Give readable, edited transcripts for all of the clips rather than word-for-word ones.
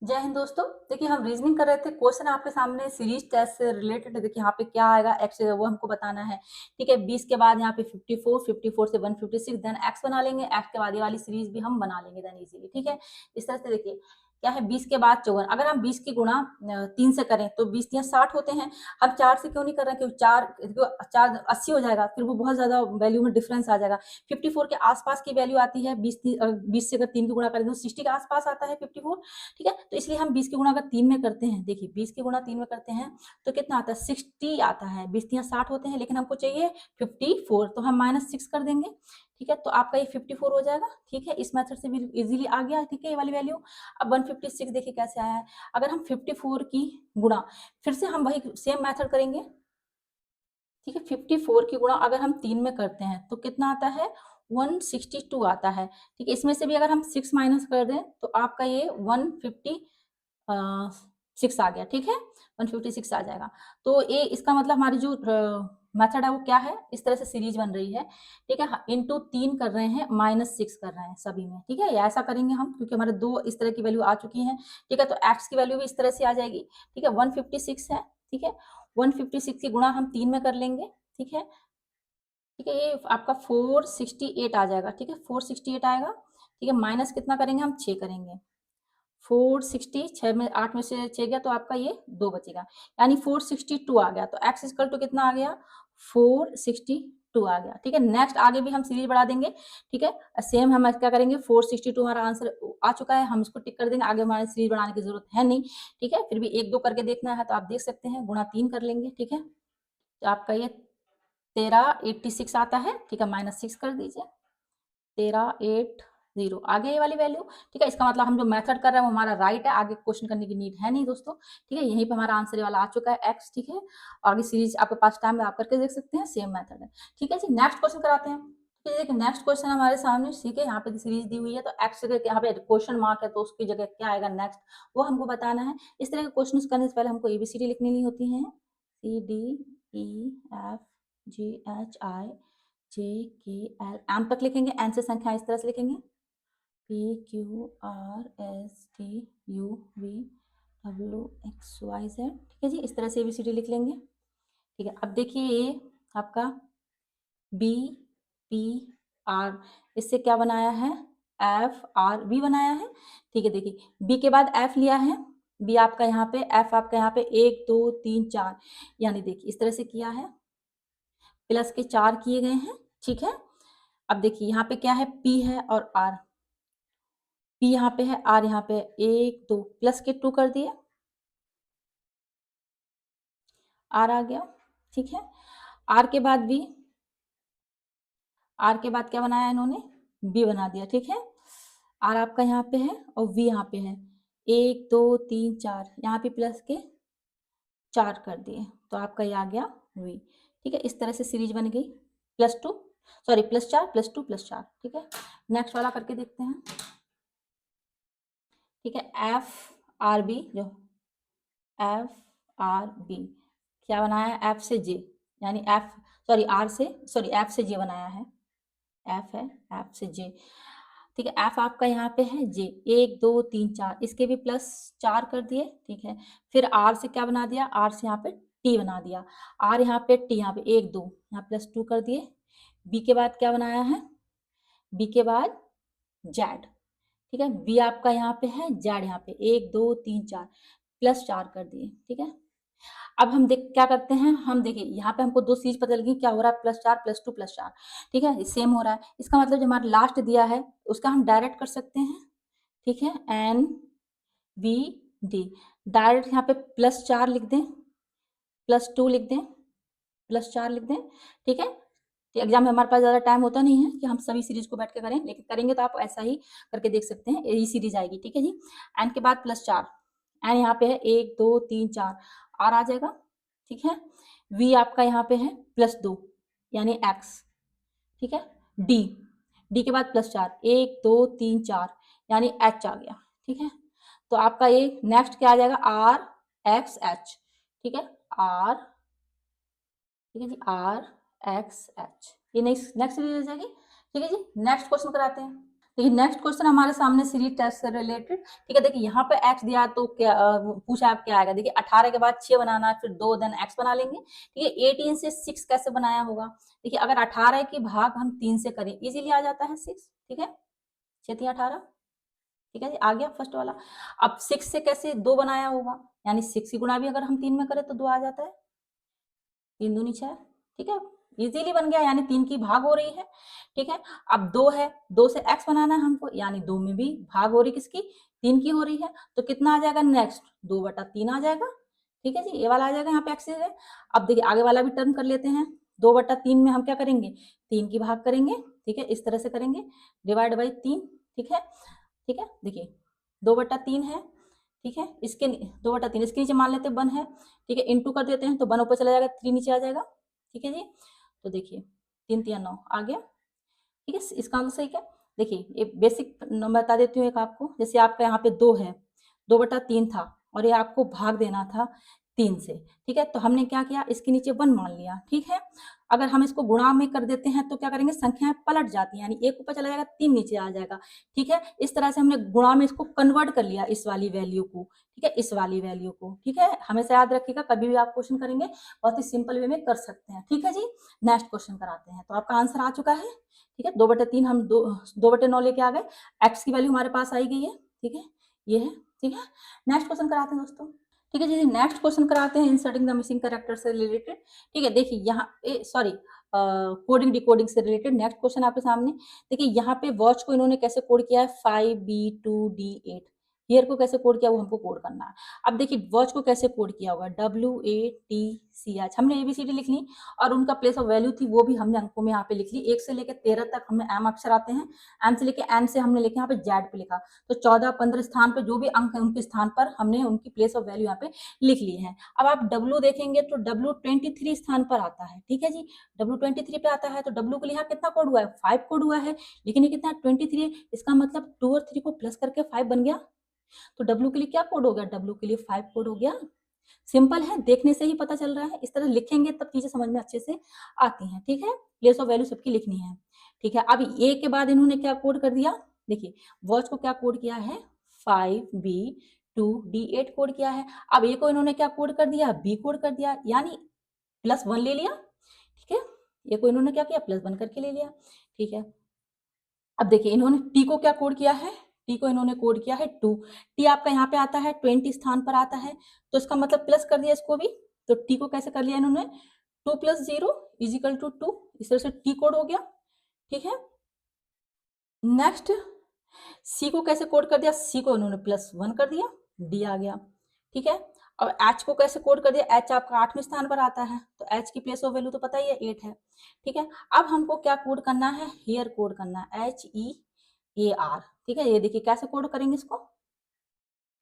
जय हिंद दोस्तों। देखिए हम रीजनिंग कर रहे थे। क्वेश्चन आपके सामने सीरीज टेस्ट से रिलेटेड है। देखिए यहाँ पे क्या आएगा, एक्स वो हमको बताना है। ठीक है, 20 के बाद यहाँ पे 54, 54 से 156, देन एक्स बना लेंगे। एक्स के बाद ये वाली सीरीज भी हम बना लेंगे देन इजीली। ठीक है, इस तरह से देखिए क्या है, 20 के बाद 54। अगर हम 20 की गुणा 3 से करें तो 20 या 60 होते हैं। हम 4 से क्यों नहीं कर रहे हैं, क्योंकि 4 80 हो जाएगा, फिर वो बहुत ज्यादा वैल्यू में डिफरेंस आ जाएगा। 54 के आसपास की वैल्यू आती है। 20 से अगर 3 की गुणा करें तो 60 के आसपास आता है 54। ठीक है, तो इसलिए हम 20 की गुणा अगर 3 में करते हैं, देखिए 20 की गुणा 3 में करते हैं तो कितना आता है, 60 आता है। 20 3 60 होते हैं, लेकिन हमको चाहिए 54, तो हम -6 कर देंगे। ठीक है, तो आपका ये 54 हो जाएगा। ठीक है, इस मेथड से भी इजीली आ गया। ठीक है, ये वाली वैल्यू। अब 156 देखिए कैसे आया है। अगर हम 54 की गुणा, फिर से हम वही सेम मेथड करेंगे। ठीक है, 54 की गुणा अगर हम 3 में करते हैं तो कितना आता है, 162 आता है। ठीक है, इसमें से भी अगर हम 6 माइनस कर दें तो आपका ये 156 आ गया। ठीक है, 156 आ जाएगा। तो ये इसका मतलब हमारी जो मेथड है वो क्या है, इस तरह से सीरीज बन रही है। ठीक है, इंटू 3 कर रहे हैं, -6 कर रहे हैं सभी में। ठीक है, ऐसा करेंगे हम, क्योंकि हमारे दो इस तरह की वैल्यू आ चुकी है। ठीक है, तो एक्स की वैल्यू भी इस तरह से आ जाएगी। ठीक है, 156 है। ठीक है, 156 की गुणा हम 3 में कर लेंगे। ठीक है, ठीक है, ये आपका 468 आ जाएगा। ठीक है, 468 आएगा। ठीक है, माइनस कितना करेंगे, हम 6 करेंगे। 460, 6 में 8 में से 6 गया तो आपका ये 2 बचेगा, यानी 462 आ गया। तो एक्स इक्वल टू कितना आ गया, 462 आ गया। ठीक है, नेक्स्ट आगे भी हम सीरीज बढ़ा देंगे। ठीक है, सेम हम क्या करेंगे, 462 हमारा आंसर आ चुका है, हम इसको टिक कर देंगे। आगे हमारे सीरीज बढ़ाने की जरूरत है नहीं। ठीक है, फिर भी 1 2 करके देखना है तो आप देख सकते हैं, गुणा 3 कर लेंगे। ठीक है, तो आपका ये 1386 आता है। ठीक है, -6 कर दीजिए, 1380 आ गया ये वाली वैल्यू। ठीक है, इसका मतलब हम जो मेथड कर रहे हैं वो हमारा राइट है। आगे क्वेश्चन करने की नीड है नहीं दोस्तों। ठीक है, यहीं पे हमारा आंसर वाला आ चुका है, एक्स। ठीक है, आगे सीरीज आपके पास टाइम में आप करके देख सकते हैं, सेम मेथड है। ठीक है जी, नेक्स्ट क्वेश्चन कराते हैं। देखिए नेक्स्ट क्वेश्चन हमारे सामने। ठीक है, यहाँ पे सीरीज दी हुई है, तो एक्स जगह यहाँ पे क्वेश्चन मार्क है, तो उसकी जगह क्या आएगा नेक्स्ट, वो हमको बताना है। इस तरह के क्वेश्चन करने से पहले हमको एबीसीडी लिखनी नहीं होती है। CDEFGHI JKL, एम तक लिखेंगे। एन से संख्या इस तरह से लिखेंगे, PQRSTUVWXYZ। ठीक है जी, इस तरह से ABCD लिख लेंगे। ठीक है, अब देखिए ये आपका BPR, इससे क्या बनाया है, FRB बनाया है। ठीक है, देखिए B के बाद F लिया है, B आपका यहाँ पे, F आपका यहाँ पे 1 2 3 4, यानी देखिए इस तरह से किया है, प्लस के 4 किए गए हैं। ठीक है, अब देखिए यहाँ पे क्या है, P है और R। P यहाँ पे है, R यहाँ पे 1 2, प्लस के 2 कर दिए, R आ गया। ठीक है, R के बाद B, R के बाद क्या बनाया इन्होंने, B बना दिया। ठीक है, R आपका यहाँ पे है और V यहाँ पे है, 1 2 3 4, यहाँ पे प्लस के 4 कर दिए, तो आपका ये आ गया V। ठीक है, इस तरह से सीरीज बन गई, +2 सॉरी +4 +2 +4। ठीक है, नेक्स्ट वाला करके देखते हैं। ठीक है, FRB, जो FRB क्या बनाया, F से J, यानी F से J बनाया है। F है, F से J। ठीक है, F आपका यहाँ पे है J, 1 2 3 4, इसके भी +4 कर दिए। ठीक है, फिर R से क्या बना दिया, R से यहाँ पे T बना दिया, R यहाँ पे T, यहाँ पे 1 2, यहाँ +2 कर दिए। B के बाद क्या बनाया है, B के बाद Z। ठीक है, B आपका यहाँ पे है, Z यहाँ पे 1 2 3 4, +4 कर दिए। ठीक है, अब हम देख क्या करते हैं, हम देखिए यहाँ पे हमको दो चीज पता लगी, क्या हो रहा है, +4 +2 +4। ठीक है, सेम हो रहा है। इसका मतलब जो हमारा लास्ट दिया है उसका हम डायरेक्ट कर सकते हैं। ठीक है, NVD डायरेक्ट यहाँ पे +4 लिख दें, +2 लिख दें, +4 लिख दें। ठीक है, एग्जाम में हमारे पास ज़्यादा टाइम होता नहीं है कि हम सभी सीरीज को बैठ के करें, लेकिन करेंगे तो आप ऐसा ही करके देख सकते हैं, यही सीरीज आएगी। ठीक है जी, एन के बाद +4, एन यहाँ पे है 1 2 3 4, आर आ जाएगा। ठीक है, वी आपका यहाँ पे है +2, यानी एक्स। ठीक है, डी, डी के बाद +4, 1 2 3 4, यानी एच आ गया। ठीक है, तो आपका ये नेक्स्ट क्या आ जाएगा, RXH। ठीक है, आर, ठीक है जी, RXH, ये नेक्स्ट सीरीज आ जाएगी। ठीक है जी, नेक्स्ट क्वेश्चन कराते हैं। देखिए नेक्स्ट क्वेश्चन हमारे सामने सीरीज टेस्ट से रिलेटेड, ठीक है। देखिए यहाँ पे x दिया तो क्या पूछा आप क्या आएगा। देखिए 18 के बाद 6 बनाना है, फिर 2 देन x बना लेंगे, ठीक है। 18 से 6 कैसे बनाया होगा। देखिए अगर 18 की भाग हम 3 से करें इजीली आ जाता है 6, ठीक है। 6 18, ठीक है जी, आ गया फर्स्ट वाला। अब 6 से कैसे 2 बनाया होगा, यानी 6 की गुणा भी अगर हम 3 में करें तो 2 आ जाता है, 3 दूनी 6, ठीक है। इजीली बन गया, यानी 3 की भाग हो रही है, ठीक है। अब 2 है, 2 से x बनाना है हमको, यानी 2 में भी भाग हो रही किसकी, 3 की हो रही है, तो कितना आ जाएगा नेक्स्ट 2/3 आ जाएगा, ठीक है जी। ये वाला आ जाएगा यहाँ पे x है। अब देखिए आगे वाला भी टर्म कर लेते हैं। 2/3 में हम क्या करेंगे, 3 की भाग करेंगे, ठीक है। इस तरह से करेंगे, डिवाइड बाई 3, ठीक है, ठीक है। देखिए 2/3 है, ठीक है। इसके 2/3 इसके नीचे मान लेते हैं 1 है, ठीक है। इंटू कर देते हैं तो 1 ऊपर चला जाएगा, 3 नीचे आ जाएगा, ठीक है जी। तो देखिए 3 3 9 आ गया, ठीक है। इसका आंसर सही क्या। देखिए ये बेसिक नंबर बता देती हूँ एक आपको। जैसे आपका यहाँ पे 2 है, 2/3 था और ये आपको भाग देना था 3 से, ठीक है। तो हमने क्या किया, इसके नीचे 1 मान लिया, ठीक है। अगर हम इसको गुणा में कर देते हैं तो क्या करेंगे, संख्याएं पलट जाती हैं, यानी 1 ऊपर चला जाएगा, 3 नीचे आ जाएगा, ठीक है। इस तरह से हमने गुणा में इसको कन्वर्ट कर लिया, इस वाली वैल्यू को, ठीक है, इस वाली वैल्यू को, ठीक है। हमेशा याद रखिएगा, कभी भी आप क्वेश्चन करेंगे बहुत ही सिंपल वे में कर सकते हैं, ठीक है जी। नेक्स्ट क्वेश्चन कराते हैं। तो आपका आंसर आ चुका है, ठीक है। 2/3 हम 2/9 लेके आ गए, एक्स की वैल्यू हमारे पास आई गई है, ठीक है, ये है, ठीक है। नेक्स्ट क्वेश्चन कराते हैं दोस्तों, ठीक है जी। नेक्स्ट क्वेश्चन कराते हैं इंसर्टिंग द मिसिंग कैरेक्टर से रिलेटेड, ठीक है। देखिए यहाँ सॉरी कोडिंग डिकोडिंग से रिलेटेड नेक्स्ट क्वेश्चन आपके सामने। देखिए यहाँ पे वॉच को इन्होंने कैसे कोड किया है, 5B2D8। हियर को कैसे कोड किया वो हमको कोड करना है। अब देखिए वॉच को कैसे कोड किया होगा, WATCH, हमने ABCD लिख ली और उनका प्लेस ऑफ वैल्यू थी वो भी हमने अंकों में यहाँ पे लिख ली। 1 से लेकर 13 तक हमें M अक्षर आते हैं, M से लेकर N से हमने लिखे यहाँ पे Z पे लिखा। तो 14 15 स्थान पे जो भी अंक है उनके स्थान पर हमने उनकी प्लेस ऑफ वैल्यू यहाँ पे लिख ली है। अब आप W देखेंगे तो W 23 स्थान पर आता है, ठीक है जी। W 23 पे आता है, तो W के लिए यहाँ कितना कोड हुआ है, 5 कोड हुआ है, लेकिन ये कितना 23, इसका मतलब 2 और 3 को प्लस करके 5 बन गया। तो W के लिए क्या कोड हो गया, W के लिए 5 कोड हो गया। सिंपल है, देखने से ही पता चल रहा है। इस तरह लिखेंगे तब चीजें समझ में अच्छे से आती हैं, ठीक है। प्लेस ऑफ वैल्यू सबकी लिखनी है, ठीक है। अब ए के बाद इन्होंने क्या कोड कर दिया, देखिए वॉच को क्या कोड किया है, 5B2D8 कोड किया है। अब ए को इन्होंने क्या कोड कर दिया, बी कोड कर दिया, यानी +1 ले लिया, ठीक है। ए को इन्होंने क्या किया, +1 करके ले लिया, ठीक है। अब देखिए इन्होंने टी को क्या कोड किया है, टी को इन्होंने कोड किया है 2। टी आपका यहाँ पे आता है 20 स्थान पर आता है, तो इसका मतलब प्लस कर दिया इसको भी। तो टी को कैसे कर लिया इन्होंने, 2 + 0 = 2, इस तरह से टी कोड हो गया, ठीक है। नेक्स्ट सी को कैसे कोड कर दिया, सी को इन्होंने +1 कर दिया, डी आ गया, ठीक है। अब एच को कैसे कोड कर दिया, एच आपका 8वें स्थान पर आता है, तो एच की प्लेस ऑफ वैल्यू तो पता ही है 8 है, ठीक है। अब हमको क्या कोड करना है, हियर कोड करना है, HEAR, ठीक है। ये देखिए कैसे कोड करेंगे इसको।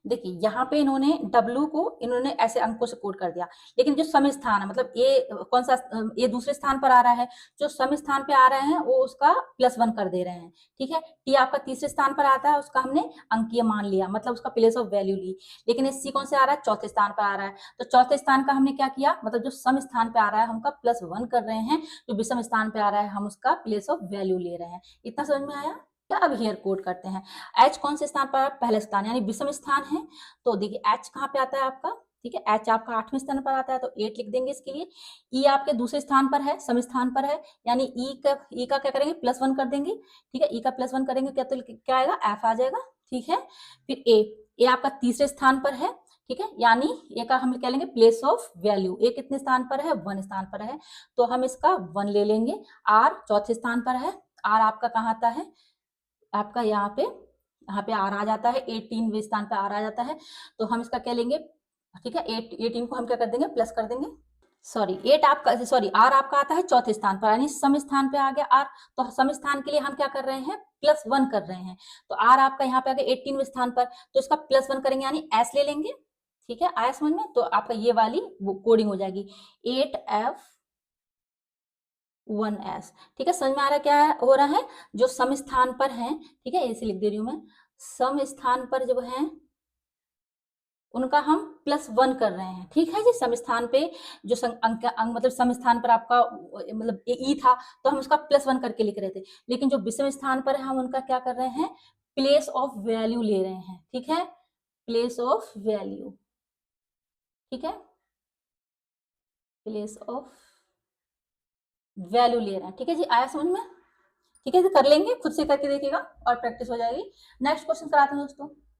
देखिए यहाँ पे इन्होंने W को इन्होंने ऐसे अंकों से कोड कर दिया, लेकिन जो सम स्थान है, मतलब ये कौन सा, ये दूसरे स्थान पर आ रहा है, जो सम स्थान पे आ रहे हैं वो उसका +1 कर दे रहे हैं, ठीक है। टी आपका तीसरे स्थान पर आता है, उसका हमने अंकीय मान लिया, मतलब उसका प्लेस ऑफ वैल्यू ली। लेकिन ये सी कौन से आ रहा है, चौथे स्थान पर आ रहा है, तो चौथे स्थान का हमने क्या किया, मतलब जो सम स्थान पे आ रहा है हम उसका +1 कर रहे हैं, जो विषम स्थान पे आ रहा है हम उसका प्लेस ऑफ वैल्यू ले रहे हैं। इतना समझ में आया। अब हियर कोड करते हैं, एच कौन से स्थान पर, पहले स्थान यानी विषम स्थान है, तो देखिए एच कहाँ पे आता है आपका, ठीक है। एच आपका 8वें स्थान पर आता है, तो 8 लिख देंगे इसके लिए। ई आपके दूसरे स्थान पर है, सम स्थान पर है, यानी ई का क्या करेंगे, +1 कर देंगे, ठीक है। ई का +1 करेंगे क्या, तो क्या आएगा, एफ आ जाएगा, ठीक है। फिर ए आपका तीसरे स्थान पर है, ठीक है, यानी ए का हम क्या लेंगे, प्लेस ऑफ वैल्यू। ए कितने स्थान पर है, 1 स्थान पर है, तो हम इसका 1 ले लेंगे। आर चौथे स्थान पर है, आर आपका कहाँ आता है, आपका यहाँ पे आर आ जाता है, 18वें स्थान पे आर आ जाता है, तो हम इसका क्या लेंगे, ठीक है। 18 को हम क्या कर देंगे, प्लस कर देंगे, सॉरी 8 आपका, सॉरी आर आपका आता है चौथे स्थान पर, यानी सम स्थान पे आ गया आर, तो सम स्थान के लिए हम क्या कर रहे हैं, +1 कर रहे हैं, तो आर आपका यहाँ पे आ गया 18वें स्थान पर, तो इसका +1 करेंगे, यानी एस ले लेंगे, ठीक है। आया समझ में, तो आपका ये वाली कोडिंग हो जाएगी 8F1S, ठीक है। समझ में आ रहा है क्या हो रहा है, जो सम स्थान पर है, ठीक है, इसे लिख दे रही हूं मैं, सम स्थान पर जब है उनका हम +1 कर रहे हैं, ठीक है जी। सम स्थान पे जो अंक मतलब सम स्थान पर आपका मतलब ई था, तो हम उसका +1 करके लिख रहे थे, लेकिन जो विषम स्थान पर है हम उनका क्या कर रहे हैं, प्लेस ऑफ वैल्यू ले रहे हैं, ठीक है, प्लेस ऑफ वैल्यू, ठीक है, प्लेस ऑफ वैल्यू ले रहे हैं, ठीक है जी। आया समझ में? ठीक है, तो कर लेंगे, खुद से करके देखिएगा और प्रैक्टिस हो जाएगी। नेक्स्ट क्वेश्चन कराते हैं दोस्तों।